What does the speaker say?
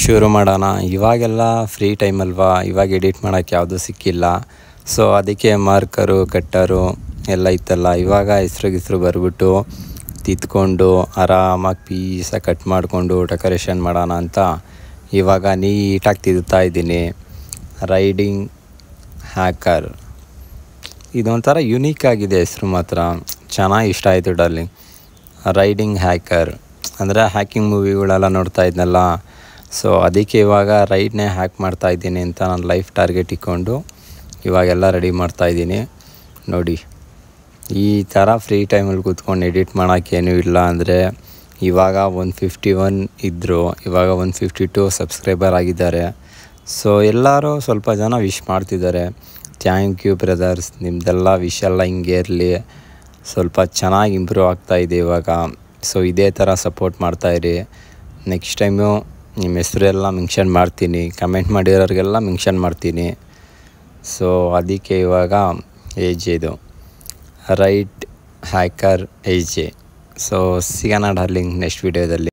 ಶುರು ಮಾಡೋಣ. ಇವಾಗೆಲ್ಲ ಫ್ರೀ ಟೈಮ್ ಅಲ್ವಾ, ಇವಾಗ ಎಡಿಟ್ ಮಾಡೋಕ್ಕೆ ಯಾವುದೂ ಸಿಕ್ಕಿಲ್ಲ. ಸೊ ಅದಕ್ಕೆ ಮಾರ್ಕರು ಕಟ್ಟರು ಎಲ್ಲ ಇತ್ತಲ್ಲ, ಇವಾಗ ಹೆಸ್ರು ಬರ್ಬಿಟ್ಟು ತಿದ್ಕೊಂಡು ಆರಾಮಾಗಿ ಪೀಸಾಗಿ ಕಟ್ ಮಾಡಿಕೊಂಡು ಡೆಕೋರೇಷನ್ ಮಾಡೋಣ ಅಂತ ಇವಾಗ ನೀಟಾಗಿ ತಿದ್ದುತ್ತಾ ಇದ್ದೀನಿ. ರೈಡಿಂಗ್ ಹ್ಯಾಕರ್, ಇದೊಂಥರ ಯುನೀಕ್ ಆಗಿದೆ ಹೆಸರು, ಮಾತ್ರ ಚೆನ್ನಾಗಿ ಇಷ್ಟ ಆಯಿತು ಡಾರ್ಲಿಂಗ್. ರೈಡಿಂಗ್ ಹ್ಯಾಕರ್ ಅಂದರೆ ಹ್ಯಾಕಿಂಗ್ ಮೂವಿಗಳೆಲ್ಲ ನೋಡ್ತಾ ಇದ್ನಲ್ಲ, ಸೊ ಅದಕ್ಕೆ ಇವಾಗ ರೈಡ್ನೇ ಹ್ಯಾಕ್ ಮಾಡ್ತಾಯಿದ್ದೀನಿ ಅಂತ ನಾನು ಲೈಫ್ ಟಾರ್ಗೆಟ್ ಇಟ್ಕೊಂಡು ಇವಾಗೆಲ್ಲ ರೆಡಿ ಮಾಡ್ತಾಯಿದ್ದೀನಿ. ನೋಡಿ, ಈ ಥರ ಫ್ರೀ ಟೈಮಲ್ಲಿ ಕೂತ್ಕೊಂಡು ಎಡಿಟ್ ಮಾಡೋಕ್ಕೇನೂ ಇಲ್ಲ. ಅಂದರೆ ಇವಾಗ 151 ಇದ್ದರು, ಇವಾಗ 152 ಸಬ್ಸ್ಕ್ರೈಬರ್ ಆಗಿದ್ದಾರೆ. ಸೊ ಎಲ್ಲರೂ ಸ್ವಲ್ಪ ಜನ ವಿಶ್ ಮಾಡ್ತಿದ್ದಾರೆ. ಥ್ಯಾಂಕ್ ಯು ಬ್ರದರ್ಸ್, ನಿಮ್ಮದೆಲ್ಲ ವಿಶ್ ಎಲ್ಲ ಹಿಂಗೆ ಇರಲಿ, ಸ್ವಲ್ಪ ಚೆನ್ನಾಗಿ ಇಂಪ್ರೂವ್ ಆಗ್ತಾಯಿದೆ ಇವಾಗ. ಸೊ ಇದೇ ಥರ ಸಪೋರ್ಟ್ ಮಾಡ್ತಾಯಿರಿ. ನೆಕ್ಸ್ಟ್ ಟೈಮು ನಿಮ್ಮ ಹೆಸರೆಲ್ಲ ಮೆನ್ಷನ್ ಮಾಡ್ತೀನಿ, ಕಮೆಂಟ್ ಮಾಡಿರೋರಿಗೆಲ್ಲ ಮೆನ್ಷನ್ ಮಾಡ್ತೀನಿ. ಸೊ ಅದಕ್ಕೆ ಇವಾಗ ಇದು ರೈಟ್ ಹ್ಯಾಕರ್ ಏಜೆ. ಸೊ ಸಿಗೋಣ ಡಾರ್ಲಿಂಗ್ ನೆಕ್ಸ್ಟ್ ವೀಡಿಯೋದಲ್ಲಿ.